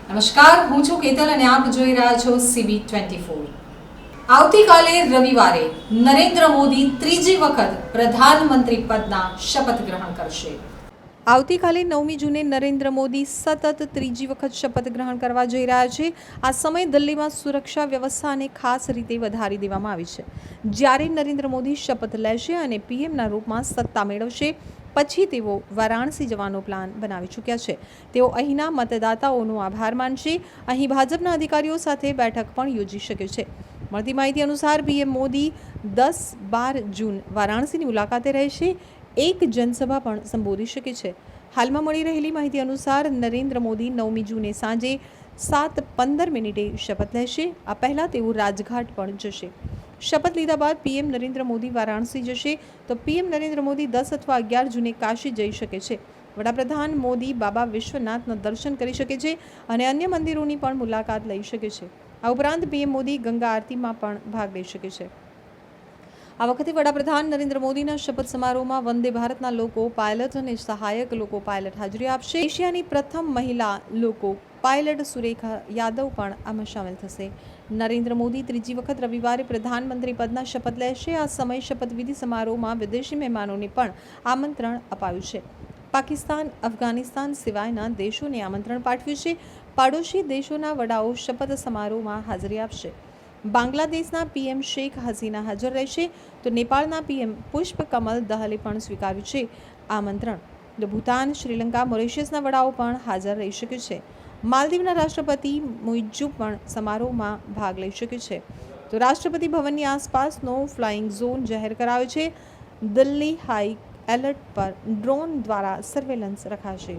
નમસ્કાર, હું છું કેતલ અને આપ જોઈ રહ્યા છો CB24। આવતીકાલે રવિવારે નરેન્દ્ર મોદી ત્રીજી વખત પ્રધાનમંત્રી પદના શપથ ગ્રહણ કરશે। આવતીકાલે 9મી જૂને નરેન્દ્ર મોદી સતત ત્રીજી વખત શપથ ગ્રહણ કરવા જઈ રહ્યા છે। આ સમયે દિલ્હીમાં સુરક્ષા વ્યવસ્થાને ખાસ રીતે વધારી દેવામાં આવી છે। જ્યારે નરેન્દ્ર મોદી શપથ લેશે અને પીએમના રૂપમાં સત્તા મેળવશે પછી તેઓ વારાણસી જવાનો પ્લાન બનાવી ચૂક્યા છે। તેઓ અહીંના મતદાતાઓનો આભાર માનશે। અહીં ભાજપના અધિકારીઓ સાથે બેઠક પણ યોજી શકે છે। મળતી માહિતી અનુસાર પીએમ મોદી 10-12 જૂન વારાણસીની મુલાકાતે રહેશે। એક જનસભા પણ સંબોધી શકે છે। હાલમાં મળી રહેલી માહિતી અનુસાર નરેન્દ્ર મોદી 9મી જૂને સાંજે 7:15 શપથ લેશે। આ પહેલાં તેઓ રાજઘાટ પણ જશે। શપથ લીધા બાદ પીએમ નરેન્દ્ર મોદી વારાણસી જશે તો પીએમ નરેન્દ્ર મોદી 10 અથવા 11 જૂને કાશી જઈ શકે છે। વડાપ્રધાન મોદી બાબા વિશ્વનાથના દર્શન કરી શકે છે અને અન્ય મંદિરોની પણ મુલાકાત લઈ શકે છે। આ ઉપરાંત પીએમ મોદી ગંગા આરતીમાં પણ ભાગ લઈ શકે છે। આ વખતે વડાપ્રધાન નરેન્દ્ર મોદીના શપથ સમારોહમાં વંદે ભારતના લોકો પાયલટ અને સહાયક લોકો પાયલટ હાજરી આપશે। એશિયાની પ્રથમ મહિલા લોકો પાયલટ સુરેખા યાદવ પણ આમાં સામેલ થશે। નરેન્દ્ર મોદી ત્રીજી વખત રવિવારે પ્રધાનમંત્રી પદના શપથ લેશે। આ સમયે શપથવિધિ સમારોહમાં વિદેશી મહેમાનોને પણ આમંત્રણ અપાયું છે। પાકિસ્તાન, અફઘાનિસ્તાન સિવાયના દેશોને આમંત્રણ પાઠવ્યું છે। પાડોશી દેશોના વડાઓ શપથ સમારોહમાં હાજરી આપશે। બાંગ્લાદેશના પીએમ શેખ હસીના હાજર રહેશે તો નેપાળના પીએમ પુષ્પ કમલ દહલે પણ સ્વીકાર્યું છે આમંત્રણ। તો ભૂતાન, શ્રીલંકા, મોરિશિયસના વડાઓ પણ હાજર રહી શકે છે। માલદીવના રાષ્ટ્રપતિ મુઇઝ્ઝુ પણ સમારોહમાં ભાગ લઈ શકે છે। તો રાષ્ટ્રપતિ ભવનની આસપાસનો ફ્લાઇંગ ઝોન જાહેર કરાયો છે। દિલ્હી હાઈ એલર્ટ પર ડ્રોન દ્વારા સર્વેલન્સ રખાશે।